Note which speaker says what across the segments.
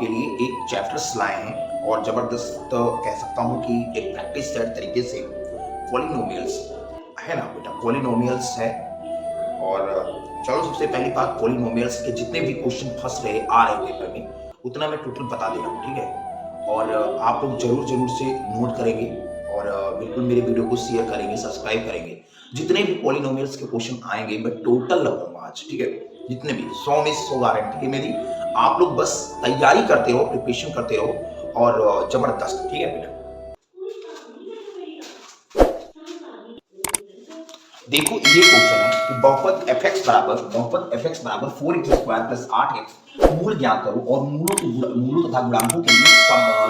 Speaker 1: के लिए एक चैप्टर्स लाए हैं और ज़बरदस्त कह सकता हूँ कि एक प्रैक्टिस सेट तरीके से पॉलिनोमियल्स है ना बेटा, पॉलिनोमियल्स है। और चलो सबसे पहली बात, पॉलिनोमियल्स के जितने भी क्वेश्चन फंस रहे आ रहे पेपर में उतना मैं टोटल बता दे रहा हूँ, ठीक है। और आप लोग जरूर जरूर से नोट करेंगे और बिल्कुल मेरे वीडियो को शेयर करेंगे, सब्सक्राइब करेंगे। जितने भी पॉलिनोमियल्स के क्वेश्चन आएंगे मैं टोटल लगाऊंगा आज, ठीक है। जितने भी 100 में 100 गारंटी है मेरी। आप लोग बस तैयारी करते रहो, प्रिपरेशन करते रहो और जबरदस्त, ठीक है बेटा। देखो ये क्वेश्चन है कि बहुपद fx बराबर 4x स्क्वायर प्लस 8x मूल ज्ञात करो और मूलों तथा गुणांकों के बीच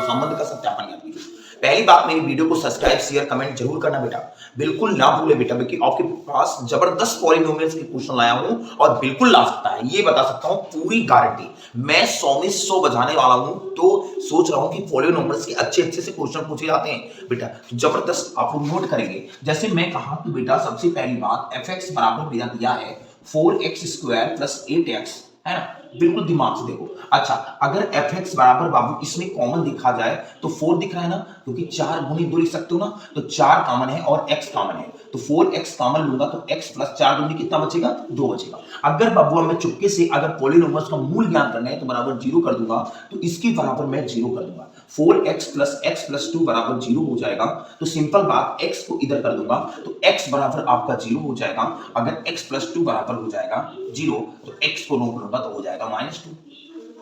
Speaker 1: संबंध का सत्यापन ज्ञात कीजिए। पहली बात, मेरी वीडियो को सब्सक्राइब शेयर कमेंट जरूर करना बेटा, बिल्कुल ना भूले बेटा, क्योंकि आपके पास जबरदस्त पॉलिनोमियल्स के क्वेश्चन लाया हूं और बिल्कुल ला सकता है, ये बता सकता हूं, पूरी गारंटी। मैं 100 में 100 बजाने वाला हूं, तो सोच रहा हूं कि पॉलिनोमियल्स के अच्छे अच्छे से क्वेश्चन पूछे जाते हैं बेटा, तो जबरदस्त आप लोग नोट करेंगे। जैसे मैं कहा कि बेटा सबसे पहली बात, fx बराबर मेरा दिया है 4x स्क्वायर प्लस 8x, है ना, बिल्कुल दिमाग से देखो। अच्छा, अगर fx बराबर बाबू इसमें कॉमन दिखा जाए तो 4 दिख रहा है ना, क्योंकि 4 गुनी 2 लिख सकते हो ना, तो 4 कॉमन है और x कॉमन है, तो 4x कॉमन लूंगा तो x प्लस 4 दूनी कितना बचेगा, 2 बचेगा। अगर बाबू मैं चुपके से अगर पॉलिनोमियल्स का मूल ज्ञात करना है तो बराबर 0 कर दूंगा, तो इसकी बराबर मैं 0 कर दूंगा। 4x प्लस x प्लस 2 बराबर 0 हो जाएगा, तो सिंपल बात, x को इधर कर दूंगा तो x बराबर आपका 0 हो जाएगा। अगर x प्लस 2 बराबर हो जाएगा 0, तो x को रोक लूंगा तो हो जाएगा -2।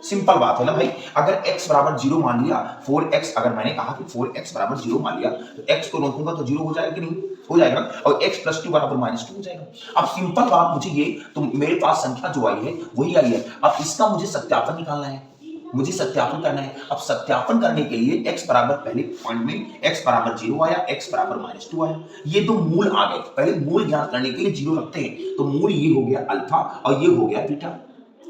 Speaker 1: सिंपल बात है ना भाई। अगर x बराबर 0 मान लिया, 4x, अगर मैंने कहा कि 4x बराबर 0 मान लिया, तो x को रोकूंगा तो 0 हो जाएगा कि नहीं, हो जाएगा। और x प्लस 2 बराबर -2 हो जाएगा। अब सिंपल बात, मुझे ये तो मेरे पास संख्या जो आई है वही आई है, अब इसका मुझे सत्यापन निकालना है, मुझे सत्यापन करना है। अब सत्यापन करने के लिए x बराबर, पहले पॉइंट में x बराबर 0 आया, x बराबर -2 आया, ये दो मूल आ गए। पहले मूल ज्ञात करने के लिए 0 रखते हैं, तो मूल ये हो गया अल्फा और ये हो गया बीटा।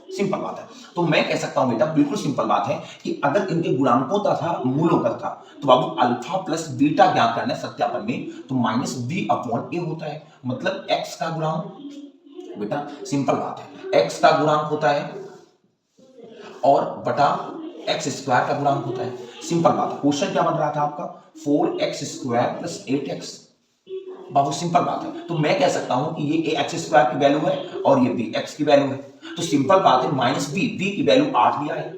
Speaker 1: सिंपल बात है। तो मैं कह सकता हूं बेटा, बिल्कुल सिंपल बात है कि अगर इनके गुणांकों तथा मूलों का था, तो बाबू अल्फा प्लस बीटा ज्ञात करना है सत्यापन में, तो -b अपॉन a होता है, मतलब x का गुणांक बेटा, सिंपल बात है, x का गुणांक होता है और बटा एक्स स्क्वायर का गुणांक होता है। सिंपल बात है। क्वेश्चन क्या बन रहा था आपका, 4x स्क्वायर प्लस 8x, बाबू सिंपल बात है। तो मैं कह सकता हूं कि ये एक्स स्क्वायर की वैल्यू है और ये भी एक्स की वैल्यू है, तो सिंपल बात है, -b की वैल्यू 8 दिया है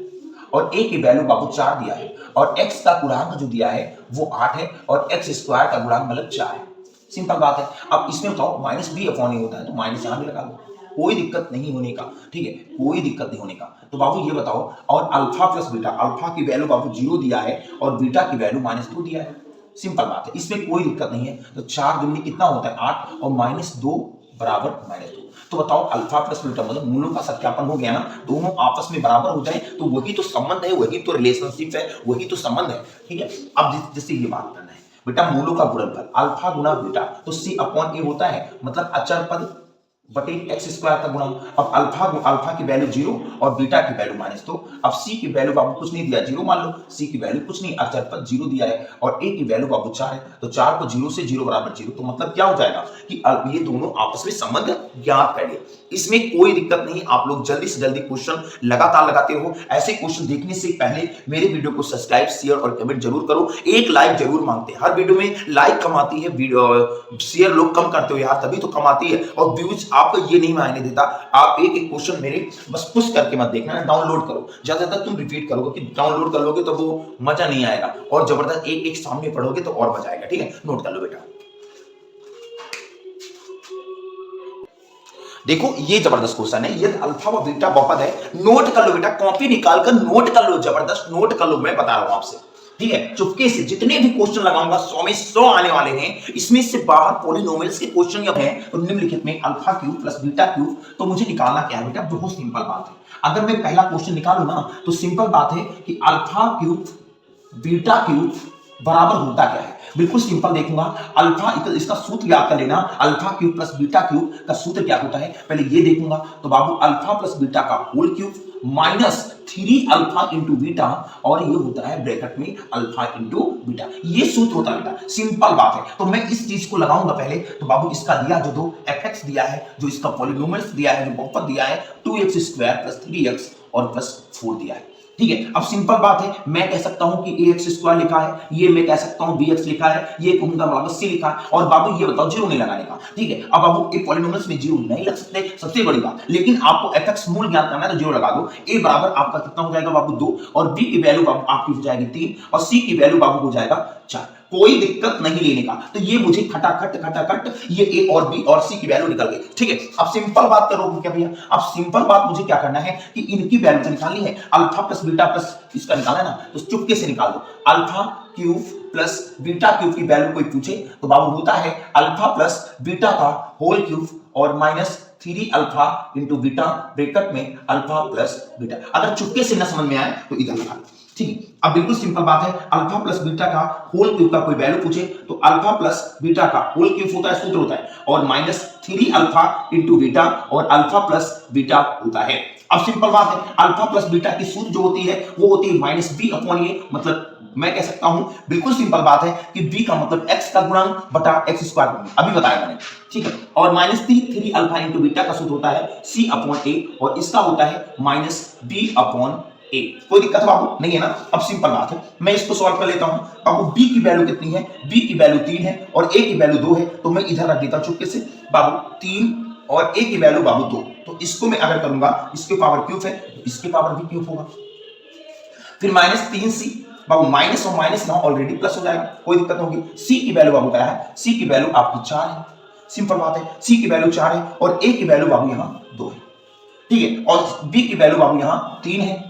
Speaker 1: और a की वैल्यू बाबू 4 दिया है, और x का गुणांक जो दिया है वो 8 है और x स्क्वायर का गुणांक मतलब 4 है। सिंपल बात है। अब इसमें बताओ -b अपॉन a होता है, तो माइनस यहां भी लगा दो, कोई दिक्कत नहीं होने का, ठीक है, कोई दिक्कत नहीं होने का। तो बाबू ये बताओ, और अल्फा प्लस बीटा, अल्फा की वैल्यू बाबू 0 दिया है और बीटा की वैल्यू -2 दिया है। सिंपल बात है, इसमें कोई दिक्कत नहीं है। तो 4 दूनी कितना होता है 8 और -2 बराबर -2। तो बताओ अल्फा प्लस बीटा मतलब मूलों का सत्यापन हो गया ना, दोनों आपस में बराबर हो जाए तो वही तो संबंध है, वही तो रिलेशनशिप है, वही तो संबंध है, ठीक है। अब जैसे ये बात करना है बेटा, मूलों का गुणनफल अल्फा गुना बीटा, तो c अपॉन a होता है, मतलब अचर पद बटे एक्स स्क्वायर का गुणा। अब अल्फा की वैल्यू 0 और बीटा की वैल्यू -2। अब सी की वैल्यू बाबू कुछ नहीं दिया, 0 मान लो, सी की वैल्यू कुछ नहीं, अचर पद 0 दिया है, और ए की वैल्यू बाबू 4 है, तो 4 को 0 से 0 बराबर 0, तो मतलब क्या हो जाएगा कि ये दोनों आपस में संबंध ज्ञात करिए। इसमें कोई दिक्कत नहीं, आप लोग जल्दी से जल्दी क्वेश्चन लगातार लगाते हो। ऐसे क्वेश्चन देखने से पहले मेरे वीडियो को सब्सक्राइब शेयर और कमेंट जरूर करो, एक लाइक जरूर मांगते हैं, हर वीडियो में लाइक कम आती है, शेयर लोग कम करते हो यार, तभी तो कम आती है, और व्यूज आपको ये नहीं मायने देता। आप एक एक क्वेश्चन मेरे बस पुश करके मत देखना, डाउनलोड करो, ज्यादा ज्यादा तुम रिपीट करोगे, कि डाउनलोड कर लोगे तो वो मजा नहीं आएगा, और जबरदस्त एक एक सामने पढ़ोगे तो और मजा आएगा, ठीक है। नोट कर लो बेटा, देखो ये जबरदस्त क्वेश्चन है, ये अल्फा व बीटा बहुपद है, नोट कर लो बेटा, कॉपी निकाल कर नोट कर लो, जबरदस्त नोट कर लो, मैं बता रहा हूं आपसे, ठीक है। चुपके से जितने भी क्वेश्चन लगाऊंगा 100 में 100 आने वाले हैं, इसमें से बाहर पॉलिनोमियल्स के क्वेश्चन जब हैं तो निम्नलिखित में alpha cube plus beta cube, तो मुझे निकालना क्या है बेटा, बहुत सिंपल बात है। अगर मैं पहला क्वेश्चन निकालू ना, तो सिंपल बात है कि अल्फा क्यूब बीटा क्यूब बराबर होता क्या है, बिल्कुल सिंपल देखूंगा। अल्फा इसका सूत्र याद कर लेना, alpha cube plus beta cube का सूत्र क्या होता है, पहले ये देखूंगा। तो बाबू अल्फा प्लस बीटा का whole cube minus 3 alpha into beta, और ये होता है ब्रैकेट में अल्फा इंटू बीटा, ये सूत्र होता है बेटा, सिंपल बात है। तो मैं इस चीज को लगाऊंगा पहले, तो बाबू इसका दिया जो दो fx दिया है, जो इसका पॉलिनोमियल्स दिया है, जो बहुपद दिया है 2x स्क्वायर प्लस 3x और प्लस 4 दिया है, ठीक है। अब सिंपल बात है, मैं कह सकता हूं कि ए एक्स स्क्वायर लिखा है, ये मैं कह सकता हूं बी एक्स लिखा है, ये कहूंगा बराबर सी लिखा है। और बाबू ये बताओ जीरो नहीं लगाने का, ठीक है। अब बाबू एक पॉलिनोमियल्स में जीरो नहीं लग सकते, सबसे बड़ी बात, लेकिन आपको एफ एक्स मूल ज्ञात करना है तो जीरो लगा दो। ए बराबर आपका कितना हो जाएगा बाबू 2, और बी की वैल्यू बाबू आपकी हो जाएगी 3, और सी की वैल्यू बाबू हो जाएगा 4। कोई दिक्कत नहीं लेने का। तो ये मुझे खटाखट ये ए और बी और सी की वैल्यू निकल गई, ठीक है। अब सिंपल बात करोगे क्या भैया, अब सिंपल बात मुझे क्या करना है कि इनकी वैल्यू तो निकालनी है, अल्फा प्लस बीटा प्लस इसका निकालना है ना, तो चुपके से निकाल दो। Alpha cube plus beta cube की वैल्यू कोई पूछे तो बाबू होता है अल्फा प्लस बीटा का होल क्यूब और minus 3 alpha into beta bracket में अल्फा प्लस बीटा। अगर चुपके से न समझ में आए तो इधर लगा, ठीक है। अब बिल्कुल सिंपल बात है, अल्फा प्लस बीटा का होल क्यूब का कोई वैल्यू पूछे तो अल्फा प्लस बीटा का होल क्यूब होता है, सूत्र होता है, और माइनस 3 अल्फा इंटू बीटा और अल्फा प्लस बीटा होता है। अब सिंपल बात है, अल्फा प्लस बीटा की सूत्र जो होती है वो होती है माइनस बी अपॉन ए, मतलब मैं कह सकता हूं बिल्कुल सिंपल बात है कि b का मतलब x का गुणांक बटा x स्क्वायर गुणन, अभी बताया मैंने, ठीक है। और माइनस 3 अल्फा इंटू बीटा का सूत्र होता है c अपॉन a, और इसका होता है माइनस b अपॉन a। कोई दिक्कत है बाबू नहीं है ना। अब सिंपल बात है, मैं इसको सॉल्व कर लेता हूं। बाबू b की वैल्यू कितनी है, b की वैल्यू 3 है और a की वैल्यू 2 है, तो मैं इधर रख देता हूं चुपके से बाबू 3 और a की वैल्यू बाबू 2। तो इसको मैं अगर करूंगा, इसके पावर क्यूब है तो इसके पावर भी क्यूब होगा। फिर माइनस 3c बाबू, माइनस और माइनस यहां ऑलरेडी प्लस हो जाएगा, कोई दिक्कत नहीं होगी। c की वैल्यू बाबू क्या है, c की वैल्यू आपकी 4 है, सिंपल बात है, c की वैल्यू 4 है और a की वैल्यू बाबू यहां 2 है, ठीक है। और b की वैल्यू बाबू यहां 3 है,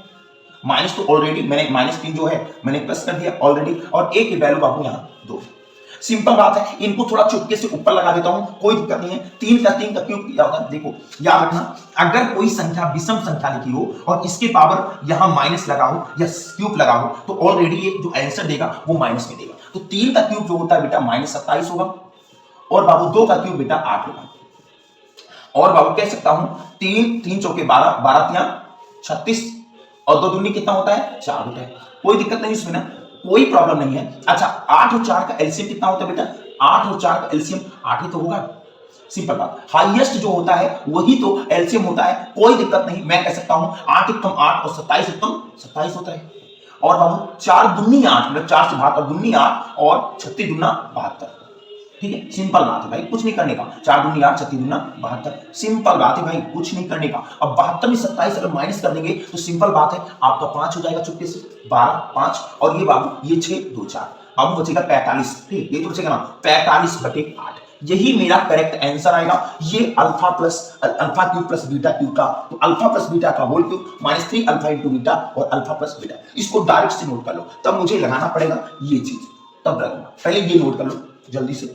Speaker 1: माइनस तो ऑलरेडी मैंने माइनस 3 जो है मैंने प्लस कर दिया ऑलरेडी, और a की वैल्यू बाबू यहां 2 है। सिंपल बात है, इनको थोड़ा चुपके से ऊपर लगा देता हूं, कोई दिक्कत नहीं है। 3 का क्यूब क्या होगा, देखो याद रखना, अगर कोई संख्या विषम संख्या लिखी हो और इसके पावर यहां माइनस लगा हो या क्यूब लगा हो तो ऑलरेडी ये जो आंसर देगा वो माइनस में देगा। तो 3 का क्यूब जो होता है बेटा माइनस 27 होगा, और बाबू 2 का क्यूब बेटा 8 होगा। और बाबू कह सकता हूं 3 चौके 12, 12 36 और 2 दूनी कितना होता है 4 होता है, कोई दिक्कत नहीं इसमें ना, कोई प्रॉब्लम नहीं है। अच्छा 8 और 4 का एलसीएम कितना होता है बेटा, 8 और 4 का एलसीएम 8 ही तो होगा, सिंपल बात। हाईएस्ट जो होता है वही तो एलसीएम होता है, कोई दिक्कत नहीं। मैं कह सकता हूं 8 एकम 8 और 27 एकम 27 होता है। और बाबू 4 दूनी 8 मतलब 4 से भाग और दूनी 8 और 36 दूना 72, ठीक है। सिंपल बात है भाई, कुछ नहीं करने का, 4 दूनी 8 36 दूना 72, सिंपल बात है भाई, कुछ नहीं करने का। अब 72 में 27 अगर माइनस कर देंगे तो सिंपल बात है आपका 5 हो जाएगा चुपके से, 12 5 और ये बाबू ये 6 2 4, बाबू बचेगा 45, ठीक ये तो बचेगा ना 45/8, यही मेरा करेक्ट आंसर आएगा। ये alpha cube plus beta cube का, तो अल्फा प्लस बीटा का whole cube minus 3 alpha into beta और अल्फा प्लस बीटा, इसको डायरेक्ट से नोट कर लो, तब मुझे लगाना पड़ेगा ये चीज, तब लगाना, पहले ये नोट कर लो जल्दी से।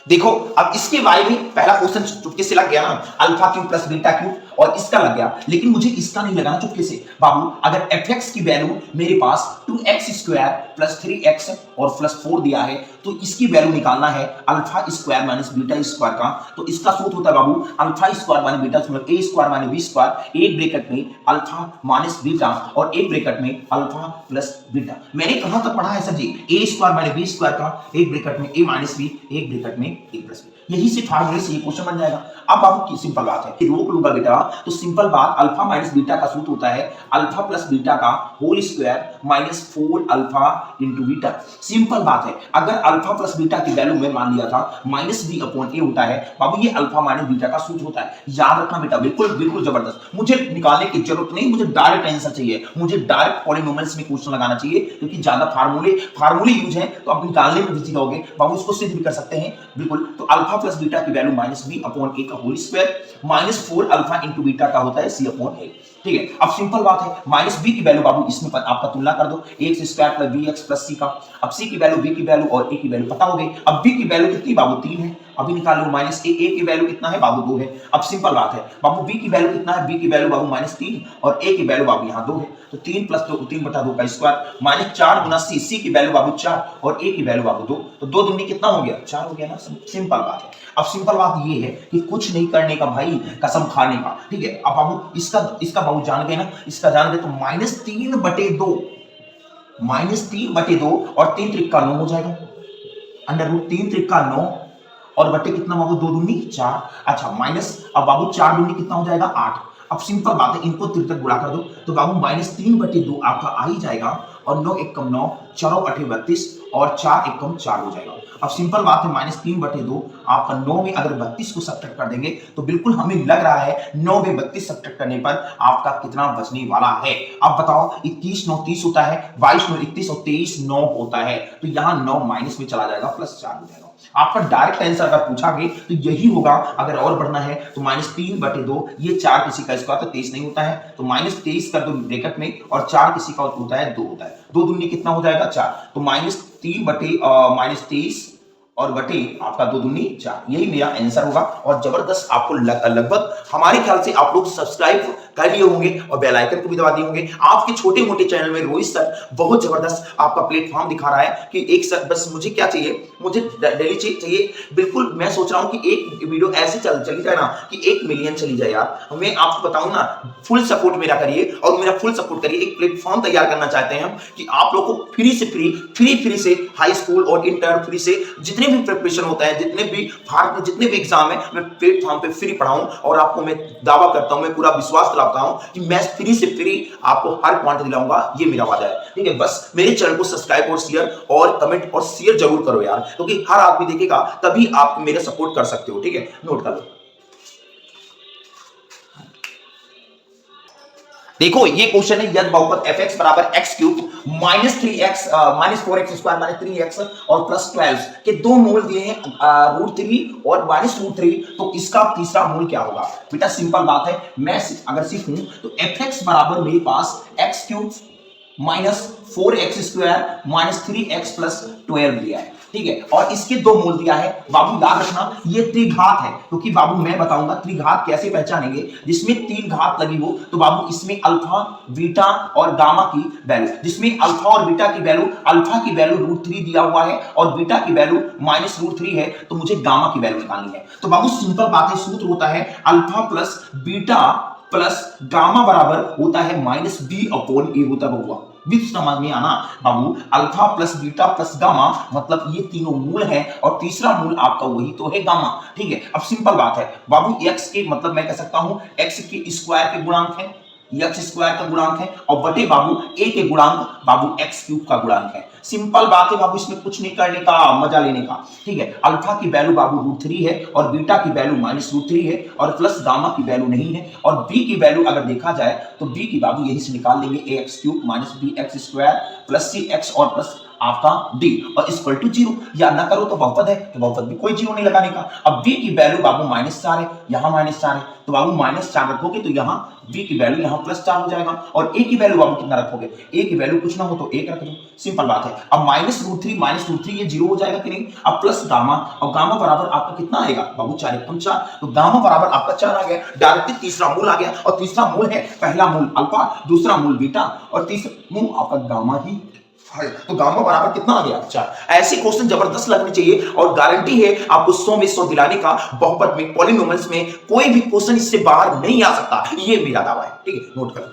Speaker 1: देखो अब इसके बारे में पहला क्वेश्चन चुपके से लग गया ना, alpha cube plus beta cube, और इसका लग गया, लेकिन मुझे इसका नहीं लगाना चुपके से। बाबू अगर fx की वैल्यू मेरे पास 2x स्क्वायर प्लस 3x और प्लस 4 दिया है तो इसकी वैल्यू निकालना है alpha square minus beta square का, तो इसका सूत्र होता है बाबू अल्फा स्क्वायर माइनस बीटा मतलब a square minus b square, एक ब्रैकेट में अल्फा माइनस बीटा और एक ब्रैकेट में अल्फा प्लस बीटा। मैंने कहां तक पढ़ा है sir ji, a square minus b square का एक ब्रैकेट में a माइनस b एक ब्रैकेट में a प्लस b, यही से फार्मूले से ये क्वेश्चन बन जाएगा। अब बाबू की सिंपल बात है कि रोक लूंगा बेटा, तो सिंपल बात अल्फा माइनस बीटा का सूत्र होता है अल्फा प्लस बीटा का whole square minus 4 alpha into beta. Simple बात है, अगर अल्फा प्लस बीटा की वैल्यू में मान लिया था माइनस बी अपॉन ए होता है, बाबू ये अल्फा माइनस बीटा का सूत्र होता है, याद रखना बेटा, बिल्कुल बिल्कुल जबरदस्त। मुझे निकालने की जरूरत नहीं, मुझे डायरेक्ट आंसर चाहिए, मुझे डायरेक्ट पॉलिनोमियल्स में क्वेश्चन लगाना चाहिए, क्योंकि ज्यादा फार्मूले यूज है तो आप निकालने में बिजी रहोगे। बाबू इसको सिद्ध भी कर सकते हैं बिल्कुल, तो अल्फा प्लस बीटा की value minus B upon A का whole square minus 4 alpha into beta का होता है सी अपॉन ए, ठीक है। अब सिंपल बात है, माइनस बी की वैल्यू बाबू इसमें आपका तुलना कर दो, X square plus B X plus C का। अब सी की वैल्यू, बी की वैल्यू और ए की वैल्यू पता हो गई। अब बी की वैल्यू कितनी बाबू 3 है, अभी निकाल लो, माइनस ए की वैल्यू कितना है बाबू 2 है। अब सिंपल बात है बाबू बी की वैल्यू कितना है, बी की वैल्यू बाबू माइनस 3 और ए की वैल्यू बाबू यहाँ 2 है, तो 3 प्लस 2 3/2 का स्क्वायर माइनस 4 गुना सी, सी की वैल्यू बाबू 4 और ए की वैल्यू बाबू 2, तो 2 दूनी कितना हो गया 4 हो गया ना, सिंपल बात है। अब सिंपल बात ये है कि कुछ नहीं करने का भाई, कसम खाने का, ठीक है। अब बाबू इसका बाबू जान गए ना, इसका जान गए तो -3/2 -3/2 और 3 त्रिक का 9 हो जाएगा, अंडर रूट 3 त्रिक का 9 और बटे कितना बाबू 2 दूनी 4। अच्छा माइनस, अब बाबू 4 दूनी कितना हो जाएगा 8। अब सिंपल बात है, इनको 3 तक गुणा कर दो तो बाबू -3/2 आपका आ ही जाएगा और 9 एकम 9, 4 8 32 और 4 एकम 4 हो जाएगा। अब सिंपल बात है -3/2 आपका 9 में अगर 32 को सब्ट्रैक्ट कर देंगे तो बिल्कुल हमें लग रहा है 9 में 32 सब्ट्रैक्ट करने पर आपका कितना बचने वाला है। अब बताओ 21 9 30 होता है, 22 9 31 और 23 9 होता है, तो यहां 9 माइनस में चला जाएगा +4 हो जाएगा। आपका डायरेक्ट आंसर अगर पूछा गया तो यही होगा। अगर और बढ़ना है तो -3/2, ये 4 किसी का स्क्वायर तो 23 नहीं होता है, तो -23 कर दो ब्रैकेट में और 4 किसी का होता है 2 होता है, 2 दूनी कितना हो जाएगा 4, तो -3/-23 और बटे आपका 2 दूनी 4, यही मेरा आंसर होगा। और जबरदस्त आपको लगभग हमारे ख्याल से आप लोग सब्सक्राइब कर लिए होंगे और बेल आइकन को भी दबा दिए होंगे। आपके छोटे मोटे चैनल में रोहित सर बहुत जबरदस्त आपका प्लेटफॉर्म दिखा रहा है कि एक सर बस मुझे क्या चाहिए, मुझे डेली चाहिए। बिल्कुल मैं सोच रहा हूं कि एक वीडियो ऐसे चली जाए ना कि 1 मिलियन चली जाए यार। मैं आपको बताऊं ना, फुल सपोर्ट मेरा करिए और मेरा फुल सपोर्ट करिए। एक प्लेटफॉर्म तैयार करना चाहते हैं हम कि आप लोग को फ्री से हाई स्कूल और इंटर फ्री से जितने भी प्रिपरेशन होता है, जितने भी भारत में जितने भी एग्जाम है, मैं प्लेटफॉर्म पे फ्री पढ़ाऊं और आपको मैं दावा करता हूं, मैं पूरा विश्वास दिलाता हूं कि मैं फ्री से फ्री आपको हर पॉइंट दिलाऊंगा, ये मेरा वादा है। ठीक है, बस मेरे चैनल को सब्सक्राइब और शेयर और कमेंट और शेयर जरूर करो यार, क्योंकि हर आदमी देखेगा तभी आप मेरे सपोर्ट कर सकते हो। ठीक है, नोट कर लो। देखो ये क्वेश्चन है, यदि बहुपद fx बराबर x³ -3x -4x² -3x और +12 के दो मूल दिए हैं √3 और -√3, तो इसका तीसरा मूल क्या होगा। बेटा सिंपल बात है, मैं अगर सीखूं तो fx बराबर मेरे पास x³ -4x² -3x + 12 दिया है। ठीक है, और इसके दो मूल दिया है। बाबू याद रखना ये त्रिघात है, क्योंकि बाबू मैं बताऊंगा त्रिघात कैसे पहचानेंगे। जिसमें 3 घात लगी हो तो बाबू इसमें अल्फा बीटा और गामा की वैल्यू, जिसमें अल्फा और बीटा की वैल्यू, अल्फा की वैल्यू √3 दिया हुआ है और बीटा की वैल्यू -√3 है, तो मुझे गामा की वैल्यू निकालनी है। तो बाबू सिंपल बात है, सूत्र होता है alpha plus beta plus gamma बराबर होता है -b/a होता होगा। विच समझ में आना बाबू, alpha plus beta plus gamma मतलब ये तीनों मूल है और तीसरा मूल आपका वही तो है गामा। ठीक है, अब सिंपल बात है बाबू, x के मतलब मैं कह सकता हूं x के स्क्वायर के गुणांक है, x स्क्वायर का गुणांक है और बटे बाबू a के गुणांक बाबू x³ का गुणांक है। सिंपल बात है बाबू, इसमें कुछ नहीं करने का, मजा लेने का। ठीक है, अल्फा की वैल्यू बाबू √3 है और बीटा की वैल्यू -√3 है और प्लस गामा की वैल्यू नहीं है, और b की वैल्यू अगर देखा जाए तो b की बाबू यही से निकाल लेंगे, ax³ -bx² + cx और प्लस आपका d और इक्वल टू 0। या ना करो तो बहुपद है, तो बहुपद भी कोई 0 नहीं लगाने का। अब b की वैल्यू बाबू -4 है, यहाँ -4 है, तो बाबू -4 रखोगे तो यहाँ b की वैल्यू यहाँ +4 हो जाएगा। और a की वैल्यू बाबू कितना रखोगे, a की वैल्यू कुछ ना हो तो 1 रख दो, सिंपल बात है। अब -√3 ये 0 हो जाएगा कि नहीं। अब प्लस गामा, और गामा बराबर आपका कितना आएगा बाबू 4 एकम 4, तो गामा बराबर आपका 4 आ गया। डायरेक्टली तीसरा मूल आ गया, और तीसरा मूल है, पहला मूल अल्फा, दूसरा मूल बीटा और तीसरा मूल आपका गामा ही, तो गामा बराबर कितना आ गया 4। ऐसे क्वेश्चन जबरदस्त लगने चाहिए और गारंटी है आपको 100 में 100 दिलाने का। बहुपद में, पॉलिनोमियल्स में कोई भी क्वेश्चन इससे बाहर नहीं आ सकता, ये मेरा दावा है। ठीक है, नोट करो।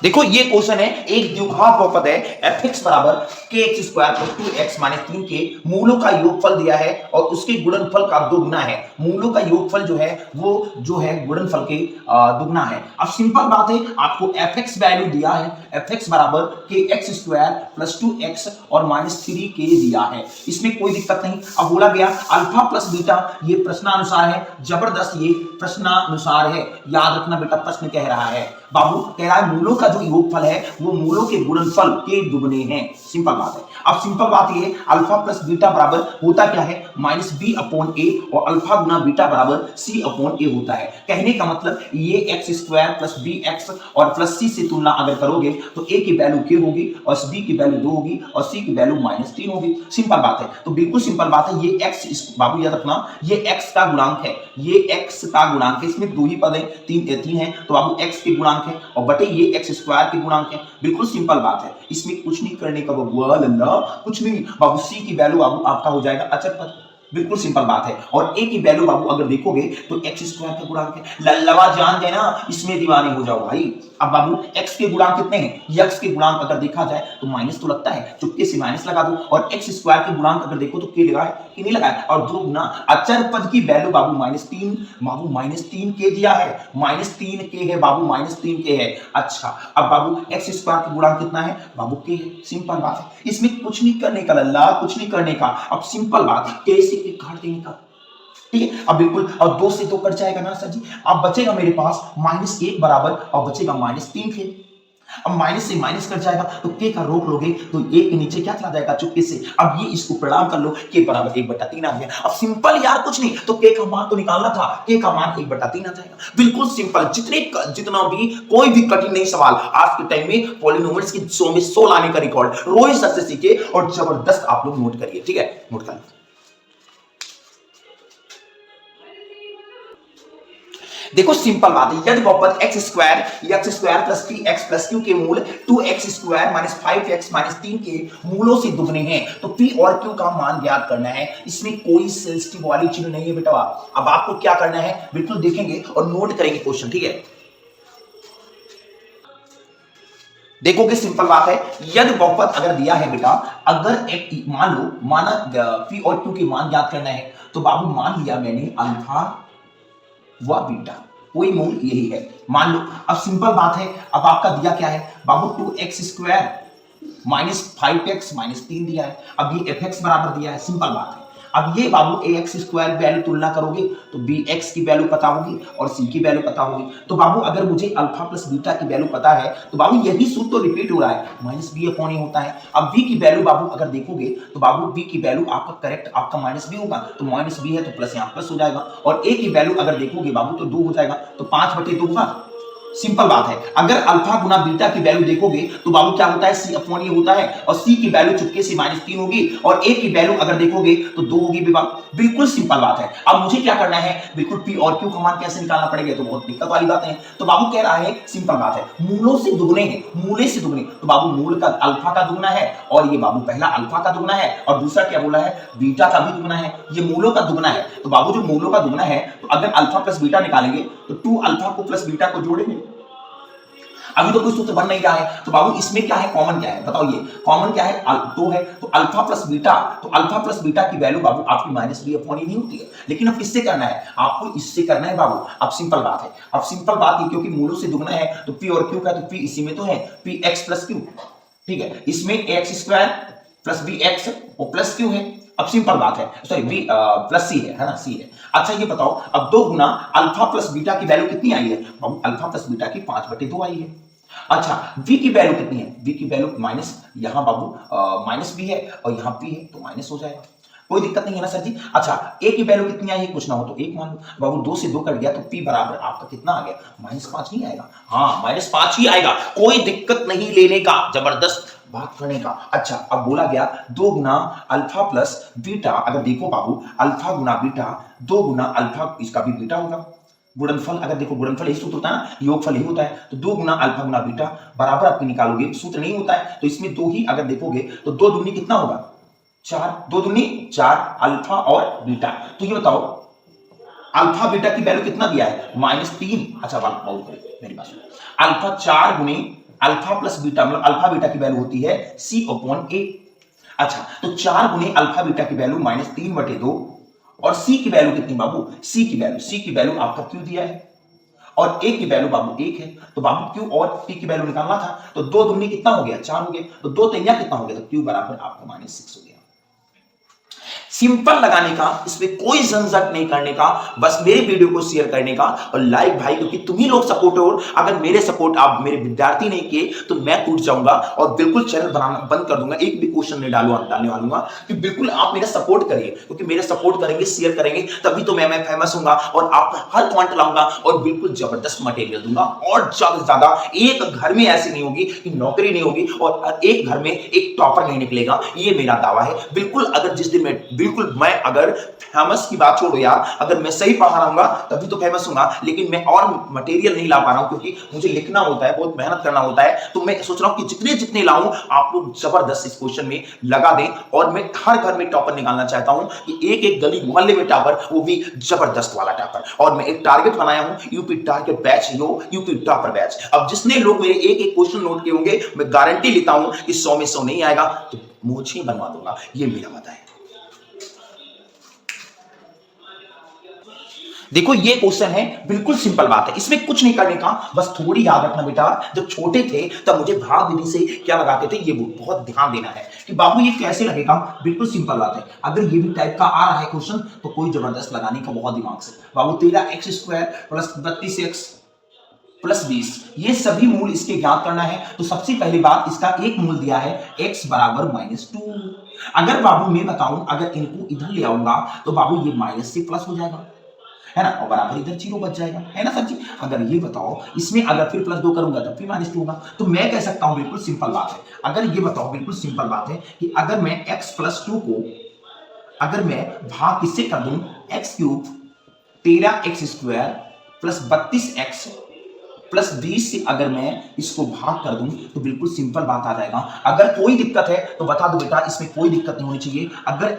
Speaker 1: देखो ये क्वेश्चन है, एक द्विघात बहुपद है fx बराबर kx² + 2x - 3 के मूलों का योगफल दिया है और उसके गुणनफल का दुगना है। मूलों का योगफल जो है वो जो है गुणनफल के दुगना है। अब सिंपल बात है, आपको fx वैल्यू दिया है, fx बराबर kx² + 2x और -3k दिया है, इसमें कोई दिक्कत नहीं। अब बोला गया अल्फा प्लस बीटा, ये प्रश्नानुसार है, जबरदस्त ये प्रश्नानुसार है, याद रखना बेटा, प्रश्न कह रहा है बाबू, कह रहा है मूलों का जो योगफल है वो मूलों के गुणनफल के दुगने हैं, सिंपल बात है। अब सिंपल बात ये, अल्फा प्लस बीटा बराबर होता क्या है -b/a और अल्फा गुना बीटा बराबर c/a होता है। कहने का मतलब ये x² + bx और प्लस c से तुलना अगर करोगे तो a की वैल्यू k होगी और b की वैल्यू 2 होगी और c की वैल्यू -3 होगी, सिंपल बात है। तो बिल्कुल सिंपल बात है, ये x बाबू याद रखना, ये x का गुणांक है, ये x का गुणांक है, इसमें 2 ही पद है, 3 है, तो बाबू x के गुणांक है और बटे ये x² के गुणांक है। बिल्कुल सिंपल बात है, इसमें कुछ नहीं करने का बाबू, अल्लाह कुछ नहीं बाबू। c की वैल्यू बाबू आपका हो जाएगा अचर, बिल्कुल सिंपल बात है। और a की वैल्यू बाबू अगर देखोगे तो x² का गुणांक है। लल्लवा जान देना, इसमें दीवाने हो जाओ भाई। अब बाबू x के गुणांक कितने हैं, x के गुणांक अगर देखा जाए तो माइनस तो लगता है, चुपके से माइनस लगा दो, और x स्क्वायर के गुणांक अगर देखो तो k लगा है कि नहीं लगा है, और 2 गुना अचर पद की वैल्यू बाबू -3, बाबू -3 k दिया है, -3 k है बाबू, -3 k है। अच्छा अब बाबू x स्क्वायर का गुणांक कितना है बाबू, k है। सिंपल बात है, इसमें कुछ नहीं करने का लल्ला, कुछ नहीं करने का। अब सिंपल बात, k से k काट देने का, ठीक है। अब बिल्कुल, और 2 से 2 कट जाएगा ना सर जी। अब बचेगा मेरे पास -1 बराबर, और बचेगा -3 k। अब माइनस से माइनस कट जाएगा तो k का रोक लोगे तो 1 के नीचे क्या चला जाएगा, चुपके से। अब ये इसको प्रणाम कर लो, k बराबर 1/3 आ गया। अब सिंपल यार, कुछ नहीं तो k का मान तो निकालना था, k का मान 1/3 आ जाएगा। बिल्कुल सिंपल, जितना भी कोई भी कठिन नहीं सवाल आज के टाइम में पॉलिनोमियल्स की 100 में 100 लाने का रिकॉर्ड रोहित सर से सीखे, और जबरदस्त आप लोग नोट करिए, ठीक है, नोट कर। देखो सिंपल बात है, यदि बहुपद x square plus 3x plus q के मूल 2x square minus 5x minus 3 के मूलों से दुगने हैं तो p और q का मान ज्ञात करना है। इसमें कोई सेंसिटिव वाली चीज नहीं है बेटा। अब आपको क्या करना है, बिल्कुल देखेंगे और नोट करेंगे क्वेश्चन, ठीक है। देखोगे सिंपल बात है, यदि बहुपद अगर दिया है बेटा, अगर एक मान लो, माना p और q के मान ज्ञात करना है, तो बाबू मान लिया मैंने अल्फा व बीटा, कोई मूल यही है, मान लो। अब सिंपल बात है, अब आपका दिया क्या है बाबू, 2x square minus 5x minus 3 दिया है। अब ये fx बराबर दिया है, सिंपल बात है। अब ये बाबू ax स्क्वायर वैल्यू तुलना करोगे तो bx की वैल्यू पता होगी और c की वैल्यू पता होगी। तो बाबू अगर मुझे अल्फा प्लस बीटा की वैल्यू पता है तो बाबू यही सूत्र तो रिपीट हो रहा है, माइनस बी अपॉन ए होता है। अब b की वैल्यू बाबू अगर देखोगे तो बाबू b की वैल्यू आपका करेक्ट, आपका माइनस बी होगा, तो माइनस बी है तो प्लस यहाँ प्लस हो जाएगा, और a की वैल्यू अगर देखोगे बाबू तो 2 हो जाएगा, तो 5/2 होगा। सिंपल बात है, अगर अल्फा गुना बीटा की वैल्यू देखोगे तो बाबू क्या होता है, c अपॉन ए होता है, और c की वैल्यू चुपके से -3 होगी, और a की वैल्यू अगर देखोगे तो 2 होगी। बिल्कुल सिंपल बात है। अब मुझे क्या करना है, बिल्कुल p और q का मान कैसे निकालना पड़ेगा, तो बहुत दिक्कत वाली बात है। तो बाबू कह रहा है सिंपल बात है, मूलों से दुगने हैं, मूले से दुगने, तो बाबू मूल का अल्फा का दुगना है, और ये बाबू पहला अल्फा का दुगना है, और दूसरा क्या बोला है, बीटा का भी दुगना है, ये मूलों का दुगना है। तो बाबू जो मूलों का दुगना है, तो अगर अल्फा प्लस बीटा निकालेंगे तो 2 अल्फा को प्लस बीटा को जोड़ेंगे। अभी तो कोई सूत्र बन नहीं रहा है, तो बाबू इसमें क्या है, कॉमन क्या है बताओ, ये कॉमन क्या है, 2 है, तो अल्फा प्लस बीटा, तो अल्फा प्लस बीटा की वैल्यू बाबू आपकी माइनस बी अपॉन ए नहीं होती है, लेकिन अब किससे करना है, आपको इससे करना है बाबू। अब सिंपल बात है, अब सिंपल बात है, क्योंकि मूलों से दुगना है तो p और q का, तो p इसी में तो है, px प्लस q, ठीक है, इसमें ax स्क्वायर प्लस bx और प्लस q है। अब सिंपल बात है, सॉरी b प्लस c है ना, c है। अच्छा ये बताओ, अब 2 गुना अल्फा प्लस बीटा की वैल्यू कितनी आई है बाबू, अल्फा प्लस बीटा की 5/2 आई है। अच्छा v की वैल्यू कितनी है, v की वैल्यू माइनस, यहां बाबू माइनस b है और यहां p है, तो माइनस हो जाएगा, कोई दिक्कत नहीं है ना सर जी। अच्छा a की वैल्यू कितनी आई है, कुछ ना हो तो 1 मान लो बाबू, 2 से 2 कट गया तो p बराबर आपका कितना आ गया, -5 नहीं आएगा, हाँ -5 ही आएगा, कोई दिक्कत नहीं लेने का, जबरदस्त बात करने का। अच्छा अब बोला गया 2 गुना अल्फा प्लस बीटा, अगर देखो बाबू अल्फा गुना बीटा, 2 गुना अल्फा, इसका भी बीटा होगा, गुणनफल अगर देखो, गुणनफल यही सूत्र होता है ना, योगफल यही होता है, तो 2 गुना अल्फा गुना बीटा बराबर आपके निकालोगे, सूत्र नहीं होता है, तो इसमें 2 ही अगर देखोगे तो 2 दूनी कितना होगा, 4, 2 दूनी 4 अल्फा और बीटा। तो ये बताओ अल्फा बीटा की वैल्यू कितना दिया है, -3। अच्छा बात बहुत करें मेरी बात सुनो, अल्फा 4 गुनी अल्फा प्लस बीटा, मतलब अल्फा बीटा की वैल्यू होती है c अपॉन a। अच्छा तो 4 गुनी अल्फा बीटा की वैल्यू -3/2, और c की वैल्यू कितनी बाबू, c की वैल्यू आपका q दिया है, और a की वैल्यू बाबू 1 है, तो बाबू q और p की वैल्यू निकालना था, तो 2 दूनी कितना हो गया, 4 हो गया, तो 2 3 कितना हो गया, तो q बराबर आपका -6 हो गया। सिंपल लगाने का, इसमें कोई झंझट नहीं करने का, बस मेरे वीडियो को शेयर करने का और लाइक भाई, क्योंकि तुम ही लोग सपोर्ट हो। अगर मेरे सपोर्ट आप मेरे विद्यार्थी नहीं किए तो मैं टूट जाऊंगा और बिल्कुल चैनल बनाना बंद कर दूंगा, एक भी क्वेश्चन नहीं डालने वालूंगा, कि बिल्कुल आप मेरा सपोर्ट करिए, क्योंकि मेरे सपोर्ट करेंगे, शेयर करेंगे, तभी तो मैं फेमस होऊंगा और आपका हर पॉइंट लाऊंगा और बिल्कुल जबरदस्त मटेरियल दूंगा। और ज्यादा से ज्यादा एक घर में ऐसी नहीं होगी कि नौकरी नहीं होगी और एक घर में एक टॉपर नहीं निकलेगा, ये मेरा दावा है। बिल्कुल अगर जिस दिन मैं बिल्कुल मैं अगर फेमस की बात छोड़ो यार, अगर मैं सही पढ़ा रहूंगा तभी तो फेमस हूंगा, लेकिन मैं और मटेरियल नहीं ला पा रहा हूं क्योंकि मुझे लिखना होता है, बहुत मेहनत करना होता है। तो मैं सोच रहा हूं कि जितने जितने लाऊं आप लोग जबरदस्त इस क्वेश्चन में लगा दें, और मैं हर घर में टॉपर निकालना चाहता हूं कि एक एक गली मोहल्ले में टॉपर, वो भी जबरदस्त वाला टॉपर। और मैं एक टारगेट बनाया हूं, UP target batch, UP topper batch. अब जितने लोग मेरे एक एक क्वेश्चन नोट किए होंगे, मैं गारंटी लेता हूं कि 100 में 100 नहीं आएगा तो मुझे बनवा दूंगा, ये मेरा वादा है। देखो ये क्वेश्चन है, बिल्कुल सिंपल बात है, इसमें कुछ नहीं करने का, बस थोड़ी याद रखना बेटा, जब छोटे थे तब मुझे भाग विधि से क्या लगाते थे, ये बहुत ध्यान देना है कि बाबू ये कैसे लगेगा। बिल्कुल सिंपल बात है, अगर ये भी टाइप का आ रहा है क्वेश्चन तो कोई जबरदस्त लगाने का बहुत दिमाग से। बाबू 13x² प्लस 32x प्लस 20, ये सभी मूल इसके ज्ञात करना है। तो सबसे पहली बात, इसका एक मूल दिया है x बराबर -2। अगर बाबू मैं बताऊं, अगर इनको इधर ले आऊंगा तो बाबू ये माइनस से प्लस हो जाएगा, है ना, और बराबर इधर 0 बच जाएगा, है ना सर जी। अगर ये बताओ, इसमें अगर फिर +2 करूंगा तब फिर -2 होगा। तो मैं कह सकता हूं, बिल्कुल सिंपल बात है, अगर ये बताओ, बिल्कुल सिंपल बात है कि अगर मैं x + 2 को अगर मैं भाग किससे कर दूं, x³ 13x² plus 32x plus 20 से अगर मैं इसको भाग कर दूं तो बिल्कुल सिंपल बात आ जाएगा। अगर कोई दिक्कत है तो बता दो बेटा, इसमें कोई दिक्कत नहीं होनी चाहिए। अगर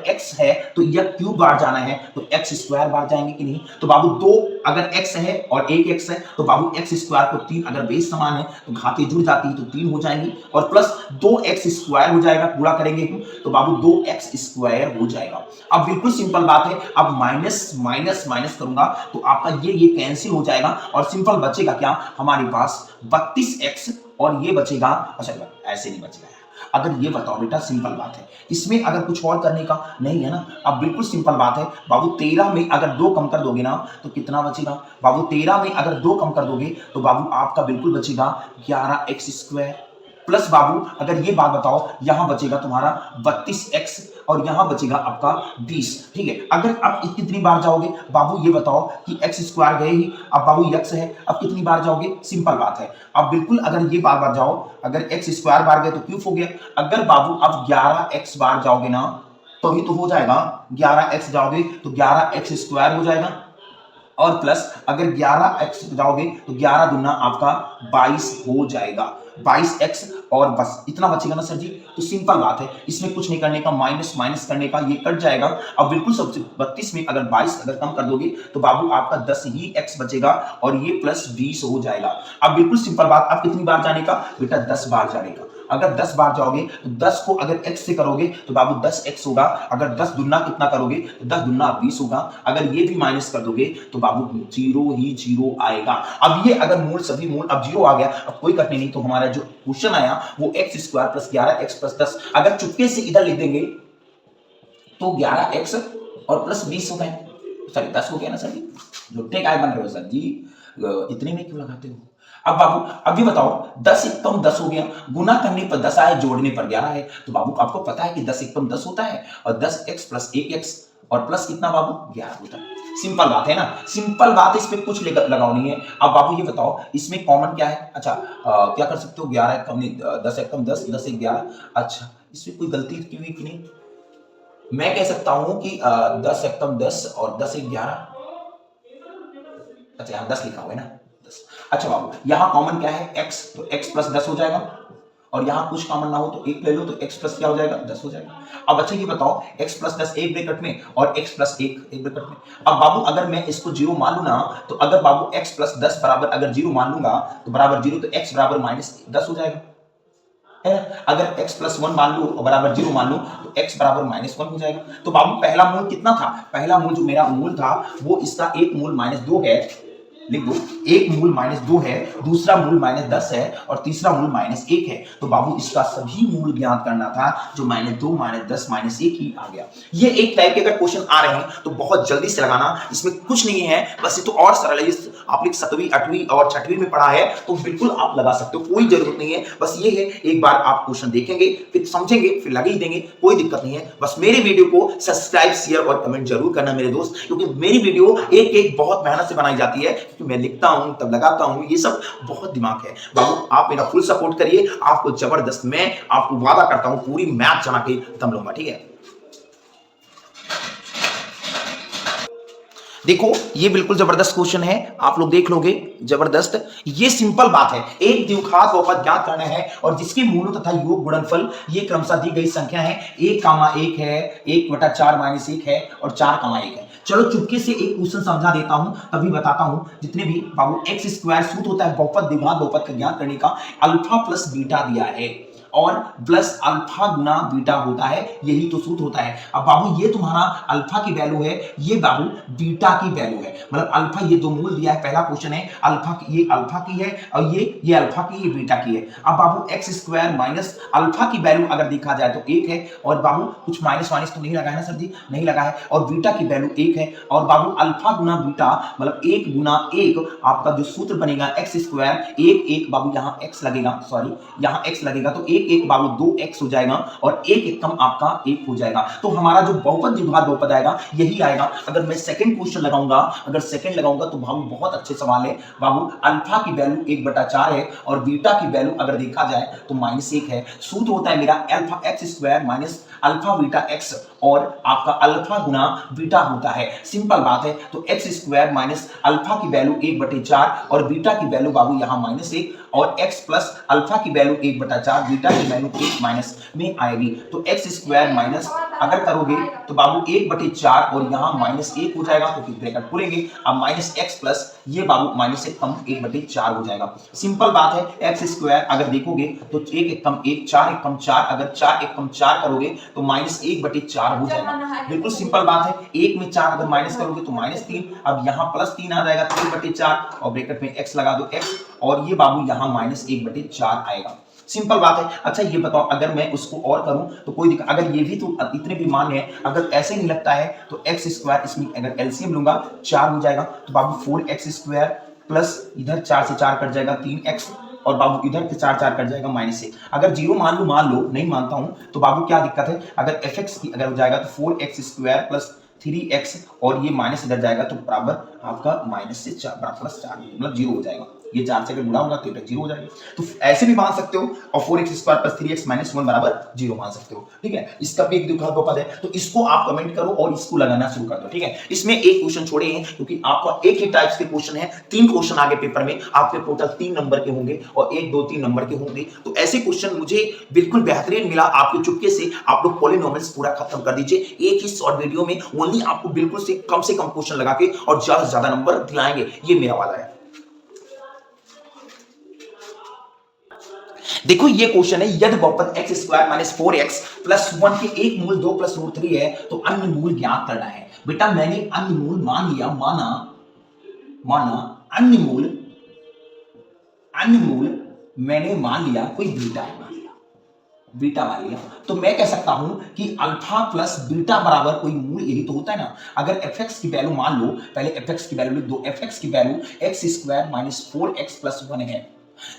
Speaker 1: x है तो यह क्यूब बार जाना है, तो x² बार जाएंगे कि नहीं। तो बाबू 2 अगर x है और 1 x है तो बाबू x² को 3, अगर बेस समान है तो घातें जुड़ जाती है तो 3 हो जाएंगी, और प्लस 2x² हो जाएगा, पूरा करेंगे तो बाबू 2x² हो जाएगा। अब बिल्कुल सिंपल बात है, अब माइनस माइनस माइनस करूंगा तो आपका ये कैंसिल हो जाएगा, और सिंपल बचेगा क्या हमारे पास 32x, और ये बचेगा, अच्छा ऐसे नहीं बचेगा। अगर ये बताओ बेटा, सिंपल बात है, इसमें अगर कुछ और करने का नहीं है ना। अब बिल्कुल सिंपल बात है बाबू, 13 में अगर 2 कम कर दोगे ना तो कितना बचेगा बाबू, 13 में अगर 2 कम कर दोगे तो बाबू आपका बिल्कुल बचेगा 11x² प्लस बाबू, अगर ये बात बताओ, यहां बचेगा तुम्हारा 32x और यहां बचेगा आपका 20, ठीक है। अगर अब कितनी बार जाओगे बाबू, ये बताओ कि x² गए ही, अब बाबू x है, अब कितनी बार जाओगे, सिंपल बात है। अब बिल्कुल अगर ये बार जाओ, अगर x² बार गए तो क्यूब हो गया। अगर बाबू अब 11x बार जाओगे ना तो ही तो हो जाएगा, 11x जाओगे तो 11x² हो जाएगा, और प्लस अगर 11x जाओगे तो 11 दूना आपका 22 हो जाएगा, 22x, और बस इतना बचेगा ना सर जी। तो सिंपल बात है, इसमें कुछ नहीं करने का, माइनस माइनस करने का, ये कट जाएगा। अब बिल्कुल सबसे 32 में अगर 22 अगर कम कर दोगे तो बाबू आपका 10 ही x बचेगा, और ये प्लस 20 हो जाएगा। अब बिल्कुल सिंपल बात, अब कितनी बार जाने का बेटा, 10 बार जाने का। अगर 10 बार जाओगे तो 10 को अगर x से करोगे तो बाबू 10x होगा, अगर 10 दुना कितना करोगे तो 10 दुना 20 होगा, अगर ये भी माइनस कर दोगे तो बाबू 0 ही 0 आएगा। अब ये अगर मूल सभी मूल अब 0 आ गया, अब कोई कटने नहीं, तो हमारा जो क्वेश्चन आया वो x² प्लस 11x प्लस 10, अगर चुपके से इधर लिख देंगे तो 11x और प्लस 20 हो गए, सॉरी 10 हो गया ना सर जी, झूठे काय बन रहे हो सर जी, इतने में क्यों लगाते हो। अब बाबू अभी बताओ, 10 एकम 10 हो गया, गुना करने पर 10 आए, जोड़ने पर 11 है, तो बाबू आपको पता है कि 10 एकम 10 होता है, और 10x प्लस 1x और प्लस कितना बाबू 11 होता है। सिंपल बात है ना, सिंपल बात है, इसमें कुछ लगाओ नहीं है। अब बाबू ये बताओ, इसमें कॉमन क्या है, अच्छा क्या कर सकते हो, 11 एकम 10 एकम 10, 10 एक 11, अच्छा इसमें कोई गलती की हुई कि नहीं, मैं कह सकता हूं कि 10 एकम 10 और 10 एक 11, अच्छा यहाँ 10 लिखा हुआ है ना, 10। अच्छा बाबू यहाँ कॉमन क्या है, x, तो x प्लस 10 हो जाएगा, और यहाँ कुछ कॉमन ना हो तो 1 ले लो, तो x प्लस क्या हो जाएगा 10 हो जाएगा। अब अच्छा ये बताओ, x प्लस 10 एक ब्रैकेट में और x प्लस 1 एक ब्रैकेट में। अब बाबू अगर मैं इसको 0 मान लू ना, तो अगर बाबू x प्लस 10 बराबर अगर 0 मान लूंगा तो बराबर 0, तो x बराबर -10 हो जाएगा, है ना। अगर x प्लस 1 मान लू और बराबर 0 मान लू तो x बराबर -1 हो जाएगा। तो बाबू पहला मूल कितना था, पहला मूल जो मेरा मूल था वो इसका एक मूल -2 है, लिख दो, एक मूल -2 है, दूसरा मूल -10 है, और तीसरा मूल -1 है। तो बाबू इसका सभी मूल ज्ञात करना था, जो -2 -10 -1 ही आ गया। ये एक टाइप के अगर क्वेश्चन आ रहे हैं तो बहुत जल्दी से लगाना, इसमें कुछ नहीं है, बस ये तो और सरल है, आप लोग 7वीं 8वीं और 6वीं में पढ़ा है तो बिल्कुल आप लगा सकते हो, कोई जरूरत नहीं है। बस ये है, एक बार आप क्वेश्चन देखेंगे, फिर समझेंगे, फिर लगा ही देंगे, कोई दिक्कत नहीं है। बस मेरे वीडियो को सब्सक्राइब, शेयर और कमेंट जरूर करना मेरे दोस्त, क्योंकि मेरी वीडियो एक एक बहुत मेहनत से बनाई जाती है, क्योंकि मैं लिखता हूं तब लगाता हूं, ये सब बहुत दिमाग है। बाबू आप मेरा फुल सपोर्ट करिए, आपको जबरदस्त, मैं आपको वादा करता हूं पूरी मैथ जमा के दम लूंगा, ठीक है। देखो ये बिल्कुल जबरदस्त क्वेश्चन है, आप लोग देख लोगे, जबरदस्त। ये सिंपल बात है, एक द्विघात बहुपद ज्ञात करना है और जिसके मूलों तथा योग गुणनफल ये क्रमशः दी गई संख्या है, 1, 1 है, 1/4 - 1 है और 4, 1 है। चलो चुपके से एक क्वेश्चन समझा देता हूं, तभी बताता हूं। जितने भी बाबू एक्स स्क्वायर सूत्र होता है बहुपद द्विघात बहुपद का ज्ञात करने का, अल्फा प्लस बीटा दिया है और प्लस अल्फा गुना बीटा होता है, यही तो सूत्र होता है। अब बाबू ये तुम्हारा अल्फा की वैल्यू है, ये बाबू बीटा की वैल्यू है, मतलब अल्फा ये दो मूल दिया है, पहला क्वेश्चन है अल्फा की, ये अल्फा की है और ये अल्फा की, ये बीटा की है। अब बाबू एक्स स्क्वायर माइनस अल्फा की वैल्यू अगर देखा जाए तो 1 है और बाबू कुछ माइनस वाइनस तो नहीं लगा है ना सर जी, नहीं लगा है, और बीटा की वैल्यू 1 है और बाबू अल्फा गुना बीटा मतलब 1 गुना 1 आपका जो सूत्र बनेगा एक्स स्क्वायर 1 बाबू यहाँ एक्स लगेगा, सॉरी यहाँ एक्स लगेगा तो 1 बाबू 2x हो जाएगा और 1 कम आपका 1 हो जाएगा। तो हमारा जो बहुपद द्विघात बहुपद आएगा यही आएगा। अगर मैं सेकंड क्वेश्चन लगाऊंगा, अगर सेकंड लगाऊंगा तो बाबू बहुत अच्छे सवाल है बाबू, अल्फा की वैल्यू 1/4 है और बीटा की वैल्यू अगर देखा जाए तो -1 है। सूत्र होता है मेरा alpha x square minus alpha beta x और आपका अल्फा गुना बीटा होता है, सिंपल बात है। तो एक्स स्क्वायर माइनस अल्फा की वैल्यू 1/4 और बीटा की वैल्यू बाबू यहाँ -1 और x प्लस अल्फा की वैल्यू 1/4 बीटा की वैल्यू 1 माइनस में आएगी। तो एक्स स्क्वायर माइनस अगर करोगे तो बाबू 1/4 और यहाँ -1 हो जाएगा क्योंकि ब्रैकेट खुलेंगे। अब -x प्लस ये बाबू माइनस से कम 1/4 हो जाएगा, सिंपल बात है। एक्स स्क्वायर अगर देखोगे तो 1 कम 1 4 1 कम 4, अगर 4 1 कम 4 करोगे तो -1/4 हो जाएगा, बिल्कुल सिंपल बात है। 1 में 4 अगर माइनस करोगे तो -3, अब यहाँ +3 आ जाएगा 3/4 और ब्रैकेट में x लगा दो x और ये बाबू यहाँ -1/4 आएगा, सिंपल बात है। अच्छा ये बताओ अगर मैं उसको और करूं तो कोई दिक्कत, अगर ये भी तो इतने भी मान है, अगर ऐसे नहीं लगता है तो एक्स स्क्वायर इसमें अगर एलसीएम लूंगा 4 हो जाएगा तो बाबू 4x स्क्वायर प्लस इधर 4 से 4 कट जाएगा 3x और बाबू इधर से 4 कट जाएगा -1। अगर 0 मान लो, नहीं मानता हूं तो बाबू क्या दिक्कत है, अगर fx की अगर हो जाएगा तो 4x स्क्वायर प्लस 3x और ये माइनस इधर जाएगा तो बराबर आपका माइनस से 4 प्लस 4 मतलब 0 हो जाएगा। ये 4 से अगर गुणा होगा तो 0 हो जाएगा, तो ऐसे भी मान सकते हो और 4x square plus 3x minus 1 बराबर 0 मान सकते हो, ठीक है। इसका भी एक द्विघात बहुपद है, तो इसको आप कमेंट करो और इसको लगाना शुरू कर दो, ठीक है। इसमें एक क्वेश्चन छोड़े हैं क्योंकि आपका एक ही टाइप्स के क्वेश्चन है, 3 क्वेश्चन आगे पेपर में आपके टोटल 3 नंबर के होंगे और 1 2 3 नंबर के होंगे। तो ऐसे क्वेश्चन मुझे बिल्कुल बेहतरीन मिला आपके चुपके से, आप लोग पॉलिनोमियल्स पूरा खत्म कर दीजिए एक ही शॉर्ट वीडियो में, ओनली आपको बिल्कुल से कम क्वेश्चन लगा के और ज्यादा से ज्यादा नंबर दिलाएंगे, ये मेरा वादा है। देखो ये क्वेश्चन है, यदि बहुपद x square minus 4x plus 1 के एक मूल 2 प्लस रूट 3 है तो अन्य मूल ज्ञात करना है। बेटा मैंने अन्य मूल मान लिया, माना अन्य मूल मैंने मान लिया कोई बीटा मान लिया, तो मैं कह सकता हूं कि अल्फा प्लस बीटा बराबर कोई मूल, यही तो होता है ना। अगर fx की वैल्यू मान लो, पहले fx की वैल्यू लिख दो, fx की value x square minus 4x plus 1 है।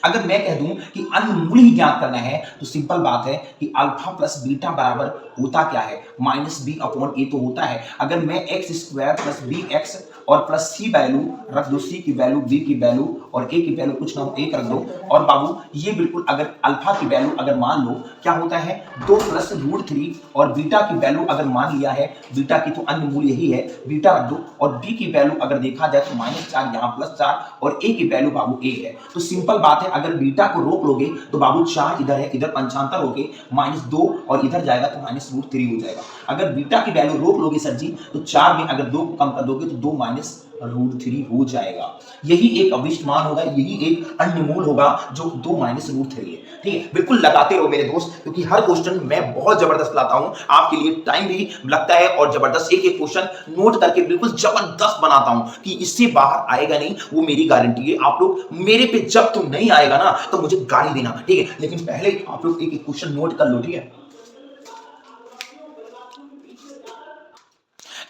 Speaker 1: अगर मैं कह दूं कि अन्य मूल ही ज्ञात करना है तो सिंपल बात है कि अल्फा प्लस बीटा बराबर होता क्या है, -b/a तो होता है। अगर मैं x स्क्वायर प्लस bx और प्लस c वैल्यू रख दो, c की वैल्यू, b की वैल्यू और a की वैल्यू कुछ ना हो 1 रख दो, और बाबू ये बिल्कुल अगर अल्फा की वैल्यू अगर मान लो क्या होता है 2 प्लस रूट 3 और बीटा की वैल्यू अगर मान लिया है, बीटा की तो अन्य मूल यही है, बीटा रख दो, और b की वैल्यू अगर देखा जाए तो -4 यहाँ +4 और a की वैल्यू बाबू 1 है। तो सिंपल बात है, अगर बीटा को रोक लोगे तो बाबू 4 इधर है, इधर पंचांतर होके -2 और इधर जाएगा तो -√3 हो जाएगा। अगर बीटा की वैल्यू रोक लोगे सर जी तो 4 में अगर 2 को कम कर दोगे तो 2 -√3 हो जाएगा। यही एक अभिष्ट मान होगा, यही एक अन्य मूल होगा जो 2 -√3 है, ठीक है। बिल्कुल लगाते रहो मेरे दोस्त, क्योंकि हर क्वेश्चन मैं बहुत जबरदस्त लाता हूं, आपके लिए टाइम भी लगता है और जबरदस्त एक क्वेश्चन नोट करके बिल्कुल जबरदस्त बनाता हूं कि इससे बाहर आएगा नहीं, वो मेरी गारंटी है। आप लोग मेरे पे जब तुम नहीं आएगा ना तो मुझे गाली देना, ठीक है, लेकिन पहले आप लोग एक क्वेश्चन नोट कर लो, ठीक है।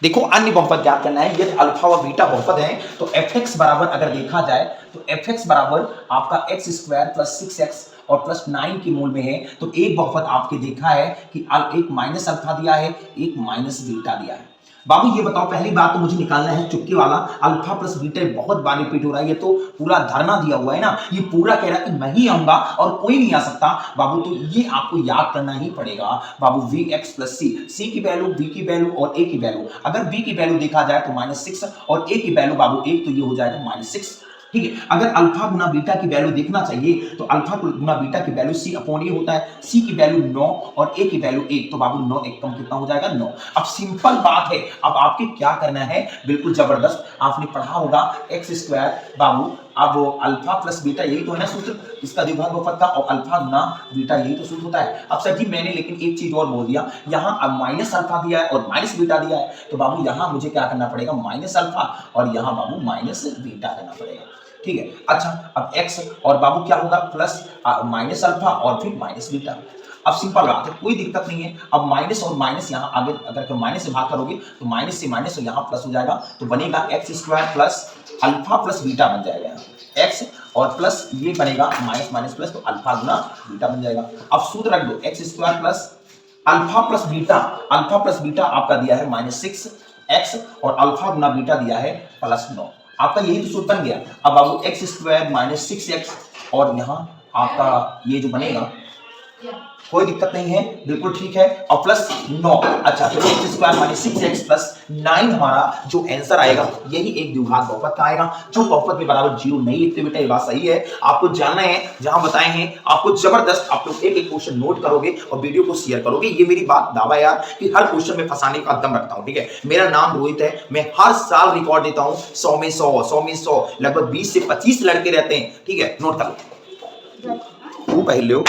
Speaker 1: देखो अन्य बहुपद ज्ञात करना है, यदि अल्फा व बीटा बहुपद है तो fx बराबर अगर देखा जाए तो fx बराबर आपका x स्क्वायर प्लस 6x और प्लस 9 की मूल में है। तो एक बहुपद आपके देखा है कि एक माइनस अल्फा दिया है, एक माइनस बीटा दिया है। बाबू ये बताओ, पहली बात तो मुझे निकालना है चुटकी वाला अल्फा प्लस बीटा, बहुत बार रिपीट हो रहा है, ये तो पूरा धरना दिया हुआ है ना, ये पूरा कह रहा है कि मैं ही आऊंगा और कोई नहीं आ सकता बाबू, तो ये आपको याद करना ही पड़ेगा बाबू, वी एक्स प्लस सी, सी की वैल्यू, बी की वैल्यू और ए की वैल्यू, अगर बी की वैल्यू देखा जाए तो -6 और ए की वैल्यू बाबू 1, तो ये हो जाएगा -6, ठीक है। अगर अल्फा गुना बीटा की वैल्यू देखना चाहिए तो अल्फा गुना बीटा की वैल्यू सी अपॉन ए होता है, सी की वैल्यू 9 और ए की वैल्यू 1, तो बाबू 9 एक कम कितना हो जाएगा 9। अब सिंपल बात है, अब आपके क्या करना है, बिल्कुल जबरदस्त, आपने पढ़ा होगा एक्स स्क्वायर बाबू, अब अल्फा प्लस बीटा यही तो है ना सूत्र, इसका द्विघात बहुपद का, और अल्फा गुना बीटा यही तो सूत्र होता है। अब सर जी मैंने लेकिन एक चीज और बोल दिया, यहाँ अब माइनस अल्फा दिया है और माइनस बीटा दिया है, तो बाबू यहाँ मुझे क्या करना पड़ेगा, माइनस अल्फा और यहाँ बाबू माइनस बीटा करना पड़ेगा, ठीक है। अच्छा अब x और बाबू क्या होगा, प्लस माइनस अल्फा और फिर माइनस बीटा। अब सिंपल बात है, कोई दिक्कत नहीं है। अब माइनस और माइनस यहाँ आगे अगर माइनस से भाग करोगे तो माइनस से माइनस और यहाँ प्लस हो जाएगा, तो बनेगा x square plus alpha plus beta बन जाएगा, एक्स और प्लस ये बनेगा माइनस माइनस प्लस, तो अल्फा गुना बीटा बन जाएगा। अब सूत्र रख दो, X square plus alpha plus beta आपका दिया है -6 एक्स और अल्फा गुना बीटा दिया है +9, आपका यही तो सूत्र बन गया। अब बाबू एक्स स्क्वायर -6x और यहाँ आपका ये जो बनेगा, कोई दिक्कत नहीं है, बिल्कुल ठीक है, और प्लस 9, अच्छा तो एक्स स्क्वायर -6x प्लस 9 हमारा जो आंसर आएगा यही एक द्विघात बहुपद का आएगा, जो बहुपद में बराबर 0 नहीं लिखते बेटा, ये बात सही है, आपको जानना है, जहां बताए हैं आपको जबरदस्त, आप लोग एक एक क्वेश्चन नोट करोगे और वीडियो को शेयर करोगे, ये मेरी बात दावा है यार कि हर क्वेश्चन में फंसाने का दम रखता हूं, ठीक है। मेरा नाम रोहित है, मैं हर साल रिकॉर्ड देता हूं 100 में 100 लगभग 20 से 25 लड़के रहते हैं, ठीक है, नोट कर लो पहले।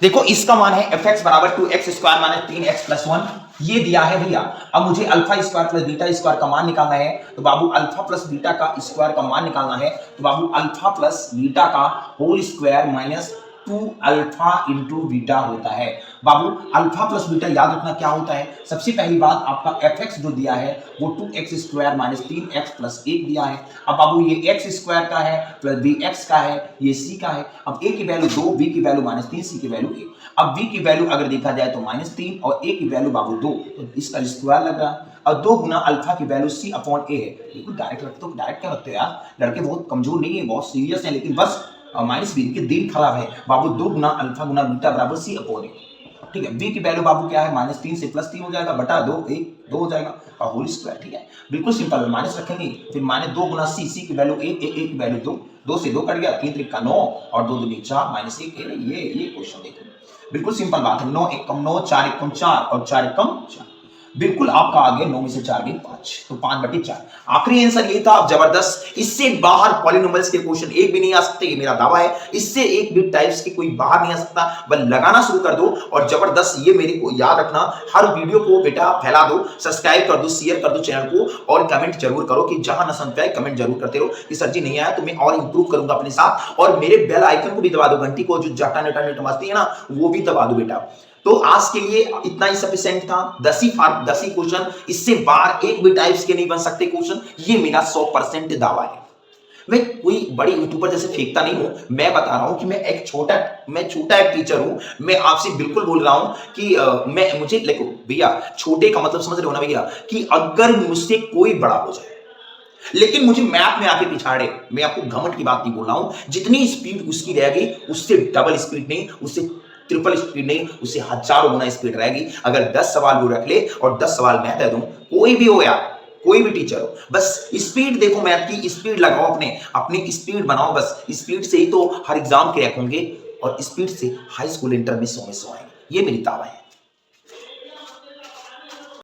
Speaker 1: देखो इसका मान है fx बराबर 2x square minus 3x plus 1, ये दिया है भैया। अब मुझे alpha square plus beta square का मान निकालना है, तो बाबू अल्फा प्लस बीटा का स्क्वायर का मान निकालना है, तो बाबू अल्फा प्लस बीटा का whole square minus 2 alpha into beta होता है। बाबू अल्फा प्लस बीटा याद रखना क्या होता है, सबसे पहली बात आपका fx जो दिया है वो 2x square minus 3x plus 1 दिया है। अब बाबू ये x स्क्वायर का है प्लस bx का है, ये c का है। अब a की वैल्यू 2, b की वैल्यू -3, c की वैल्यू 1। अब b की वैल्यू अगर देखा जाए तो -3 और a की वैल्यू बाबू 2, तो इसका स्क्वायर लग रहा है। और 2 गुना अल्फा की वैल्यू c अपॉन a है, बिल्कुल डायरेक्ट रखते हो, डायरेक्ट क्या रखते हो यार, लड़के बहुत कमजोर नहीं है, बहुत सीरियस है, लेकिन बस -b के दिन खराब है। बाबू 2 गुना अल्फा गुना बीटा बराबर c अपॉन a, ठीक है। b की वैल्यू बाबू क्या है, -3 से +3 हो जाएगा, बटा 2 1 2 हो जाएगा और होल स्क्वायर, ठीक है, बिल्कुल सिंपल है। माइनस रखेंगे फिर -2 गुना c, c की वैल्यू 1 a की वैल्यू 2, 2 से 2 कट गया, 3 त्रिक का 9 और 2 दूनी 4 -1 ये क्वेश्चन देखो, बिल्कुल सिंपल बात है। 9 1 9, 4 1 4 और 4 1 4, बिल्कुल आपका आ गया 9 में से 4 गए 5, तो 5/4। आखिरी आंसर ये था। जबरदस्त, इससे बाहर पॉलिनोमियल्स के क्वेश्चन एक भी नहीं आ सकते, ये मेरा दावा है। इससे एक भी टाइप्स के कोई बाहर नहीं आ सकता, बस लगाना शुरू कर दो और जबरदस्त। ये मेरे को याद रखना, हर वीडियो को बेटा फैला दो, सब्सक्राइब कर दो, शेयर कर दो चैनल को, और कमेंट जरूर करो कि जहां न समझ पाए कमेंट जरूर करते रहो कि सर जी नहीं आया तो मैं और इंप्रूव करूंगा अपने साथ। और मेरे बेल आइकन को भी दबा दो, घंटी को जो जटा नटा नटमस्ती है ना वो भी दबा दो बेटा। तो आज के लिए इतना ही सफिशिएंट था। 10 ही क्वेश्चन, इससे बाहर एक भी टाइप्स के नहीं बन सकते क्वेश्चन, ये मेरा 100% दावा है। मैं कोई बड़ी यूट्यूबर जैसे फेंकता नहीं हूं, मैं बता रहा हूं कि मैं छोटा एक टीचर हूं। मैं आपसे बिल्कुल बोल रहा हूं कि मुझे देखो भैया, छोटे का मतलब समझ रहे हो ना भैया, कि अगर मुझसे कोई बड़ा हो जाए लेकिन मुझे मैथ में आके पिछाड़े, मैं आपको घमंड की बात नहीं बोल रहा हूं, जितनी स्पीड उसकी रहेगी उससे डबल स्पीड नहीं, उससे ट्रिपल स्पीड नहीं, उससे हजारों गुना स्पीड रहेगी। अगर 10 सवाल वो रख ले और 10 सवाल मैं दे दूं, कोई भी हो यार, कोई भी टीचर हो, बस स्पीड देखो, मैथ की स्पीड लगाओ, अपनी स्पीड बनाओ, बस स्पीड से ही तो हर एग्जाम क्रैक होंगे और स्पीड से हाई स्कूल इंटर में 100 में 100 आएंगे। ये मेरी दावा है।